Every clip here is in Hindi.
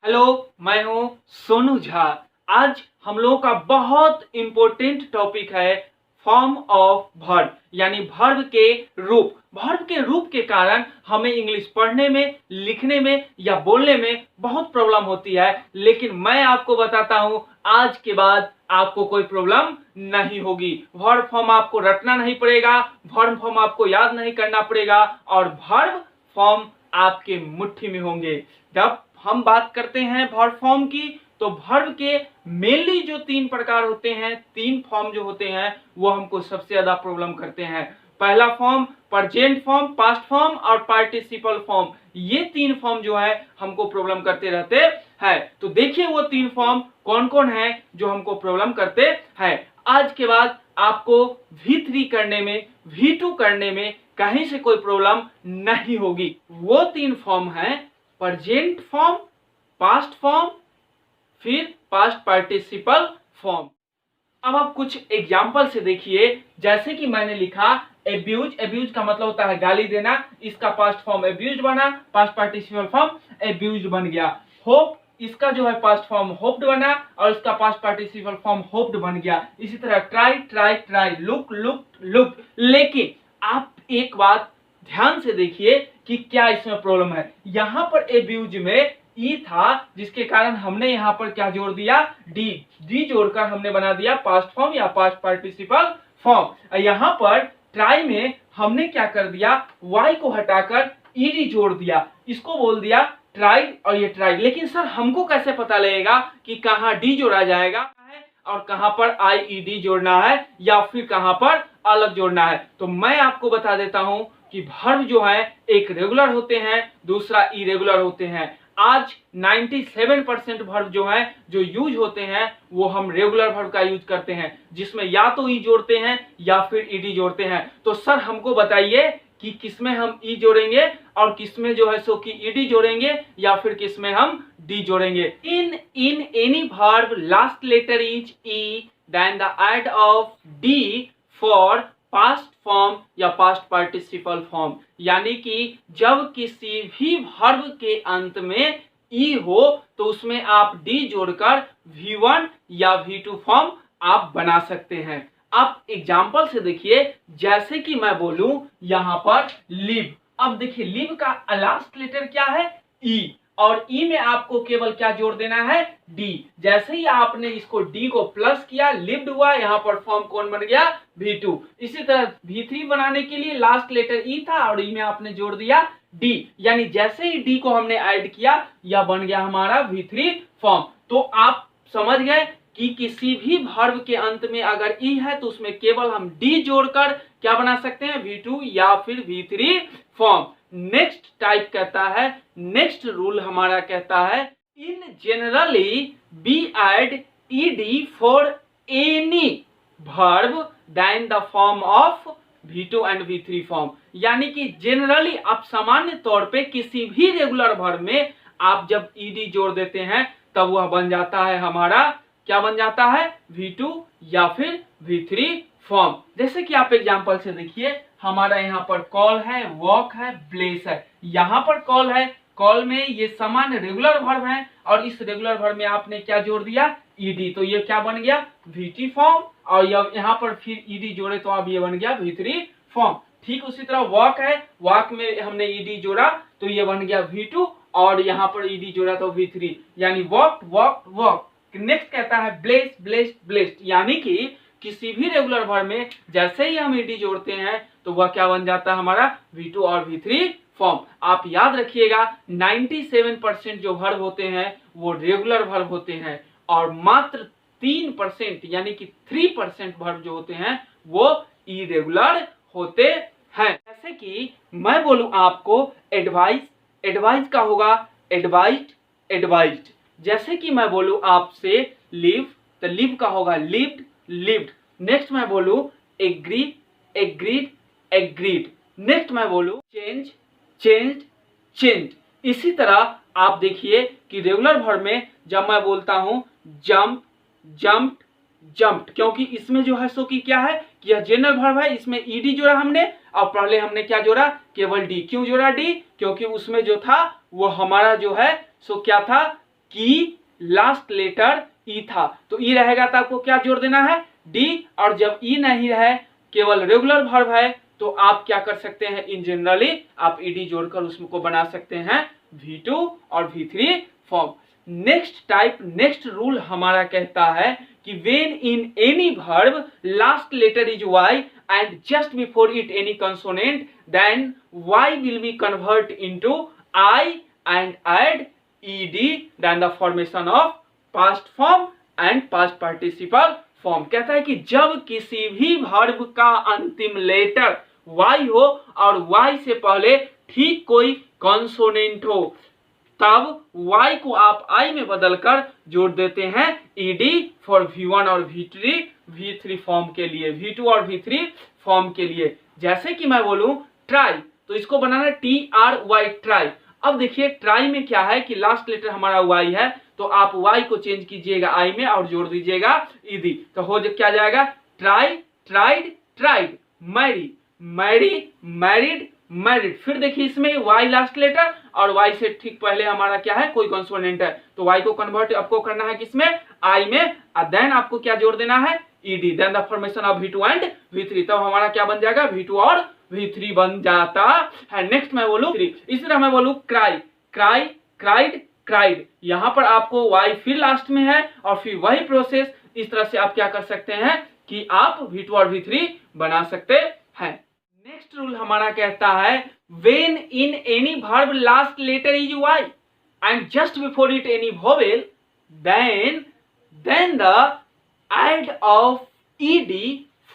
हेलो, मैं हूं सोनू झा। आज हम लोगों का बहुत इंपॉर्टेंट टॉपिक है फॉर्म ऑफ वर्ब, यानी वर्ब के रूप। वर्ब के रूप के कारण हमें इंग्लिश पढ़ने में, लिखने में या बोलने में बहुत प्रॉब्लम होती है, लेकिन मैं आपको बताता हूं आज के बाद आपको कोई प्रॉब्लम नहीं होगी। वर्ब फॉर्म आपको रटना नहीं पड़ेगा, वर्ब फॉर्म आपको याद नहीं करना पड़ेगा और वर्ब फॉर्म आपके मुट्ठी में होंगे। जब हम बात करते हैं वर्ब फॉर्म की, तो वर्ब के मेनली जो तीन प्रकार होते हैं, तीन फॉर्म जो होते हैं, वो हमको सबसे ज्यादा प्रॉब्लम करते हैं। पहला form present form, past form और पार्टिसिपल फॉर्म। ये तीन फॉर्म जो है हमको प्रॉब्लम करते रहते हैं। तो देखिए वो तीन फॉर्म कौन कौन है जो हमको प्रॉब्लम करते हैं। आज के बाद आपको V3 करने में, V2 करने में कहीं से कोई प्रॉब्लम नहीं होगी। वो तीन फॉर्म है प्रेजेंट फॉर्म, पास्ट फॉर्म, फिर पास्ट पार्टिसिपल फॉर्म। अब आप कुछ एग्जाम्पल से देखिए, जैसे कि मैंने लिखा एब्यूज। एब्यूज का मतलब होता है गाली देना, इसका पास्ट फॉर्म एब्यूज बना, पास्ट पार्टिसिपल फॉर्म एब्यूज बन गया। होप, इसका जो है पास्ट फॉर्म होप्ड बना और इसका पास्ट पार्टिसिपल फॉर्म होप्ड बन गया। इसी तरह try try try, look look look. लेकिन आप एक बात ध्यान से देखिए कि क्या इसमें प्रॉब्लम है। यहां पर एब्यूज में ई था, जिसके कारण हमने यहां पर क्या जोड़ दिया, डी। डी जोड़कर हमने बना दिया पास्ट फॉर्म या पास्ट पार्टिसिपल फॉर्म। यहां पर ट्राई में हमने क्या कर दिया, वाई को हटाकर ईडी जोड़ दिया, इसको बोल दिया ट्राई और ये ट्राई। लेकिन सर हमको कैसे पता लगेगा कि कहां डी जोड़ा जाएगा और कहां पर आईईडी जोड़ना है या फिर कहां पर अलग जोड़ना है? तो मैं आपको बता देता हूं कि वर्ब जो है एक रेगुलर होते हैं, दूसरा इरेगुलर होते हैं। आज 97% वर्ब जो है जो यूज होते हैं वो हम रेगुलर वर्ब का यूज करते हैं, जिसमें या तो ई जोड़ते हैं या फिर ईडी जोड़ते हैं। तो सर हमको बताइए कि किसमें हम ई जोड़ेंगे और किसमें जो है सो कि ईडी जोड़ेंगे या फिर किसमें हम डी जोड़ेंगे। In any verb last letter is E then the add of D for past form या पास्ट पार्टिसिपल फॉर्म। यानी कि जब किसी भी वर्ब के अंत में ई हो तो उसमें आप डी जोड़कर V1 या V2 फॉर्म आप बना सकते हैं। आप एग्जाम्पल से देखिए, जैसे कि मैं बोलूं यहां पर लिव। अब देखिए लिव का लास्ट लेटर क्या है, ई, और ई में आपको केवल क्या जोड़ देना है, डी। जैसे ही आपने इसको डी को प्लस किया, लिव्ड हुआ, यहाँ पर फॉर्म कौन बन गया, V2। इसी तरह V3 बनाने के लिए लास्ट लेटर ई था और ई में आपने जोड़ दिया डी, यानी जैसे ही डी को हमने ऐड किया यह बन गया हमारा V3 फॉर्म। तो आप समझ गए कि किसी भी वर्ब के अंत में अगर ई है तो उसमें केवल हम डी जोड़कर क्या बना सकते हैं, V2 या फिर V3 फॉर्म। नेक्स्ट टाइप कहता है, नेक्स्ट रूल हमारा कहता है, in generally be add ED for any verb then the form of V2 and V3 form. यानी कि जनरली आप सामान्य तौर पे किसी भी रेगुलर वर्ब में आप जब ईडी जोड़ देते हैं तब वह बन जाता है हमारा, क्या बन जाता है, V2 या फिर V3 फॉर्म। जैसे कि आप एग्जांपल से देखिए, हमारा यहाँ पर कॉल है, वॉक है, प्लेस है। यहाँ पर कॉल है, कॉल में ये सामान्य रेगुलर वर्ब है और इस रेगुलर वर्ब में आपने क्या जोड़ दिया, ईडी। तो ये क्या बन गया, V3 फॉर्म, और यहाँ पर फिर ईडी जोड़े तो अब ये बन गया V3 फॉर्म। ठीक उसी तरह वॉक है, वॉक में हमने ईडी जोड़ा तो ये बन गया V2 और यहाँ पर ईडी जोड़ा तो V3, यानी वॉक वॉक वॉक। नेक्स्ट कहता है ब्लेस्ड ब्लेस्ड ब्लेस्ड, यानी कि किसी भी रेगुलर वर्ब में जैसे ही हम ईडी जोड़ते हैं तो वह क्या बन जाता है हमारा, V2 और V3 फॉर्म। आप याद रखिएगा 97% जो वर्ब होते हैं वो रेगुलर वर्ब होते हैं और मात्र 3% यानी कि 3% वर्ब जो होते हैं वो इरेगुलर होते हैं। जैसे कि मैं बोलूं आपको एडवाइस, एडवाइस का होगा एडवाइज्ड एडवाइज्ड। जैसे कि मैं बोलूं आपसे लिव, तो लिव का होगा लिव्ड लिव्ड। नेक्स्ट मैं बोलूं एग्री, एग्रीड एग्रीड। नेक्स्ट मैं बोलूं चेंज, चेंज्ड चेंज्ड। इसी तरह आप देखिए कि रेगुलर वर्ब में जब मैं बोलता हूं जंप, जंप्ड जंप्ड, क्योंकि इसमें जो है सो कि क्या है कि यह जनरल वर्ब है, इसमें ईडी जोड़ा हमने और पहले हमने क्या जोड़ा, केवल डी। क्यों जोड़ा डी, क्योंकि उसमें जो था वो हमारा जो है सो क्या था, कि लास्ट लेटर ई था, तो ई रहेगा तो आपको क्या जोड़ देना है, डी। और जब ई नहीं है, केवल रेगुलर वर्ब है, तो आप क्या कर सकते हैं, इन जनरली आप ईडी जोड़कर उसको बना सकते हैं V2 और V3 form. Next type, next rule हमारा कहता है कि when in any verb last letter is Y and just before it any consonant, then y will be convert into I and add ed, then the formation of past form and past participle form। कहता है कि जब किसी भी वर्ब का अंतिम लेटर y हो और y से पहले ठीक कोई कॉन्सोनेंट हो, तब y को आप I में बदलकर जोड़ देते हैं ed फॉर V1 और V3 फॉर्म के लिए, V2 और V3 फॉर्म के लिए। जैसे कि मैं बोलूं ट्राई, तो इसको बनाना TRY, ट्राई। अब देखिए ट्राई में क्या है कि लास्ट लेटर हमारा y है, तो आप y को चेंज कीजिएगा I में और जोड़ दीजिएगा ed, तो हो क्या जाएगा, try, tried, tried, marry, marry, married, married. फिर देखिए इसमें y लास्ट लेटर और y से ठीक पहले हमारा क्या है, कोई कॉन्सोनेंट है, तो y को कन्वर्ट आपको करना है किसमें, I में, और देन आपको क्या जोड़ देना है, ed, then the formation of V2 and V3, तब हमारा क्या बन जाएगा, V2 और V3 बन जाता है। नेक्स्ट मैं बोलूं 3, इसी तरह मैं बोलूं क्राई, क्राई, क्राइड, क्राइड, यहाँ पर आपको y फिर लास्ट में है और फिर वही प्रोसेस, इस तरह से आप क्या कर सकते हैं कि आप V2 और V3 बना सकते हैं। नेक्स्ट रूल हमारा कहता है when in any verb last letter is y and just before it any vowel, then the add of ed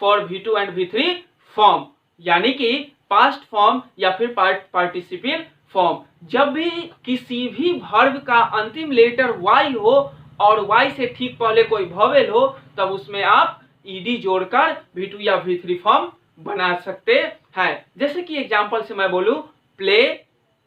for V2 and V3 form, यानी कि पास्ट फॉर्म या फिर पार्टिसिपल फॉर्म। जब भी किसी भी वर्ब का अंतिम लेटर y हो और y से ठीक पहले कोई वॉवेल हो, तब उसमें आप ed जोड़कर V2 या V3 फॉर्म बना सकते हैं। जैसे कि एग्जांपल से मैं बोलूं प्ले,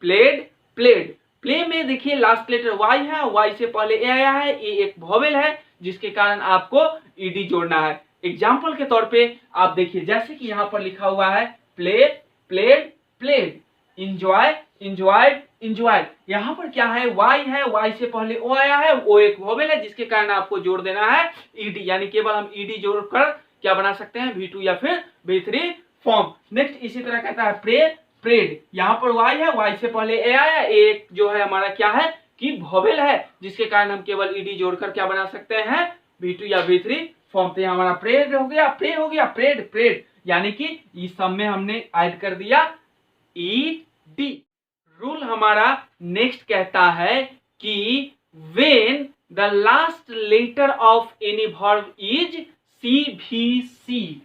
प्लेड, प्लेड। प्ले में देखिए लास्ट लेटर y है, y से पहले ए आया है, ए एक वॉवेल है, जिसके कारण आपको ed जोड़ना है। एग्जांपल के तौर पे आप देखिए, जैसे कि यहाँ पर लिखा हुआ है play, played, played, enjoy, enjoyed, enjoyed. यहाँ पर क्या है, y है, y से पहले o आया है, o एक वॉवेल है, जिसके कारण आपको जोड़ देना है ed, यानी केवल हम ed जोड़कर क्या बना सकते हैं, V2 या फिर V3 फॉर्म। नेक्स्ट इसी तरह कहता है प्रे, प्रेड। यहाँ पर y है, y से पहले ए आया, एक जो है हमारा क्या है कि वॉवेल है, जिसके कारण हम केवल ed जोड़कर क्या बना सकते हैं, V2 या V3 फॉर्म। तो हमारा प्रेड हो गया, प्रे हो गया, प्रेड, प्रेड, यानी कि इस सब में हमने ऐड कर दिया ed। रूल हमारा नेक्स्ट कहता है कि when the last letter of any verb is CVC,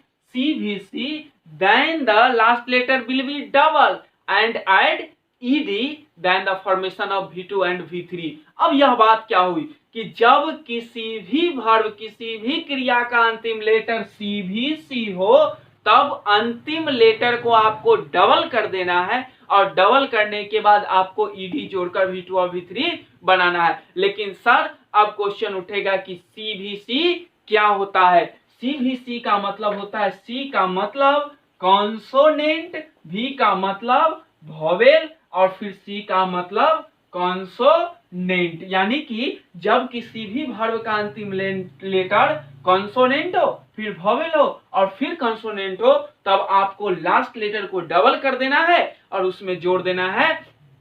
then the last letter will be double and add ed, then the formation of V2 and V3। अब यह बात क्या हुई कि जब किसी भी वर्ब, किसी भी क्रिया का अंतिम लेटर CVC हो, तब अंतिम लेटर को आपको डबल कर देना है और डबल करने के बाद आपको ed जोड़कर V2 और V3 बनाना है। लेकिन सर अब क्वेश्चन उठेगा कि CVC क्या होता है। CVC का मतलब होता है, C का मतलब कॉन्सोनेंट, V का मतलब वॉवेल और फिर C का मतलब कॉन्सोनेंट, यानी कि जब किसी भी वर्ब का अंतिम लेटर कॉन्सोनेंट हो, फिर वॉवेल हो और फिर कॉन्सोनेंट हो, तब आपको लास्ट लेटर को डबल कर देना है और उसमें जोड़ देना है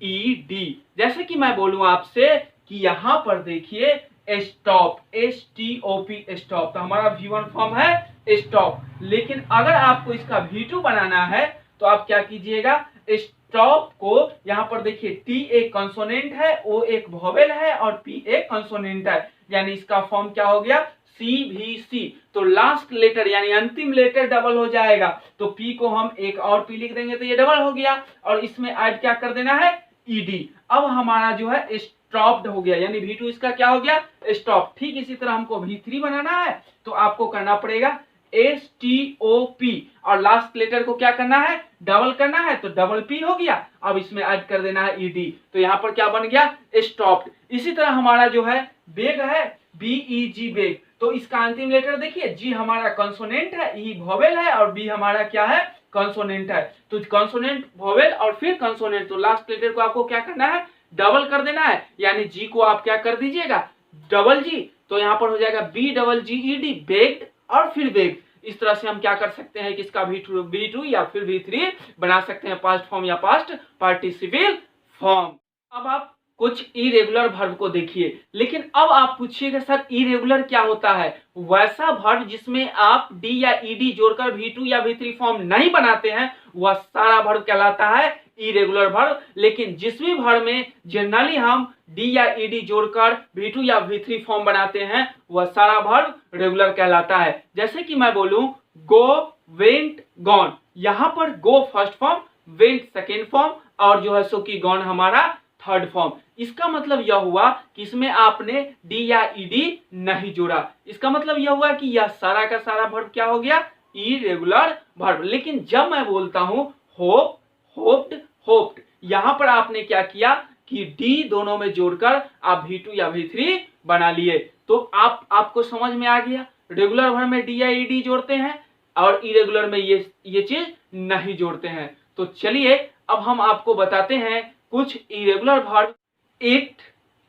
ed। जैसे कि मैं बोलूं आपसे कि यहाँ पर देखिए स्टॉप, STOP, स्टॉप, तो हमारा V1 फॉर्म है स्टॉप। लेकिन अगर आपको इसका V2 बनाना है तो आप क्या कीजिएगा, स्टॉप को यहाँ पर देखिए T एक कॉन्सोनेंट है, O एक वॉवेल है और P एक कॉन्सोनेंट है, यानी इसका फॉर्म क्या हो गया, CVC। तो लास्ट लेटर यानी अंतिम लेटर डबल हो जाएगा, तो P को हम एक और P लिख देंगे तो ये डबल हो गया और इसमें ऐड क्या कर देना है, ed। अब हमारा जो है स्टॉप्ड हो गया, यानी V2 इसका क्या हो गया, स्टॉप। ठीक इसी तरह हमको V3 बनाना है तो आपको करना पड़ेगा STOP और लास्ट लेटर को क्या करना है, डबल करना है, तो डबल P हो गया। अब इसमें ऐड कर देना है ed, तो यहाँ पर क्या बन गया, स्टॉप्ड। इसी तरह हमारा जो है बेग है, BEG, बेग, तो इसका अंतिम लेटर देखिए, G हमारा कॉन्सोनेंट है, E वॉवेल है और B हमारा क्या है, कॉन्सोनेंट है। तो कॉन्सोनेंट, वॉवेल और फिर कॉन्सोनेंट, तो लास्ट लेटर को आपको क्या करना है, डबल कर देना है, यानी जी को आप क्या कर दीजिएगा, डबल जी, तो यहाँ पर हो जाएगा BGGED, बेग्ड और फिर बेग्ड। इस तरह से हम क्या कर सकते हैं कि इसका V2 या फिर V3 बना सकते हैं, पास्ट फॉर्म या पास्ट पार्टिसिपल फॉर्म। अब आप कुछ इरेगुलर वर्ब को देखिए, लेकिन अब आप पूछिएगा सर इरेगुलर क्या होता है। वैसा वर्ब जिसमें आप डी या ईडी जोड़कर V2 या V3 फॉर्म नहीं बनाते हैं, वह सारा वर्ब कहलाता है इरेगुलर वर्ब। लेकिन जिस भी वर्ब में जनरली हम डी या ईडी जोड़कर V2 या V3 फॉर्म बनाते हैं, वह सारा वर्ब रेगुलर कहलाता है। जैसे कि मैं बोलूं गो, वेंट, गॉन, यहां पर go first form, went second form और जो है सो कि गॉन हमारा थर्ड फॉर्म। इसका मतलब यह हुआ कि इसमें आपने डी या ईडी नहीं जोड़ा। इसका मतलब यह हुआ कि यह सारा का सारा वर्ब क्या हो गया, इरेगुलर वर्ब। लेकिन जब मैं बोलता हूं होप, होप्ड, होप्ड, यहां पर आपने क्या किया कि डी दोनों में जोड़कर आप V2 या V3 बना लिए। तो आपको समझ में आ गया, रेगुलर वर्ब में डी या ईडी जोड़ते हैं और इरेगुलर में ये चीज नहीं जोड़ते हैं। तो चलिए अब हम आपको बताते हैं कुछ इरेगुलर वर्ब। ईट,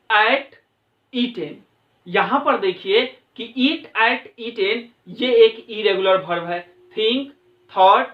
एट, ईटेन, यहां पर देखिए कि ईट, एट, ईटेन ये एक इरेगुलर वर्ब है। थिंक, थॉट,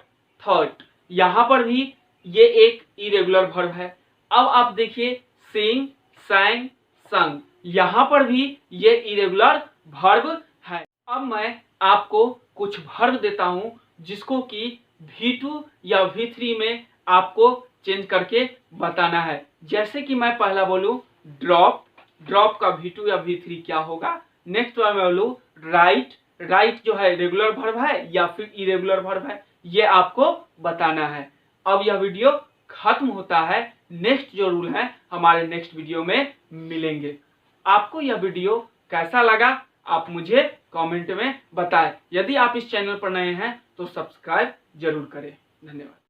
थॉट, यहां पर भी ये एक इरेगुलर वर्ब है। अब आप देखिए सिंग, sang, संग, यहां पर भी ये इरेगुलर वर्ब है। अब मैं आपको कुछ वर्ब देता हूं जिसको कि V2 या V3 में आपको चेंज करके बताना है। जैसे कि मैं पहला बोलूं ड्रॉप, ड्रॉप का V2 या V3 क्या होगा। नेक्स्ट मैं बोलूं राइट, राइट जो है रेगुलर वर्ब है या फिर इरेगुलर वर्ब है, ये आपको बताना है। अब यह वीडियो खत्म होता है, नेक्स्ट जो रूल है हमारे नेक्स्ट वीडियो में मिलेंगे। आपको यह वीडियो कैसा लगा आप मुझे कमेंट में बताएं। यदि आप इस चैनल पर नए हैं तो सब्सक्राइब जरूर करें। धन्यवाद।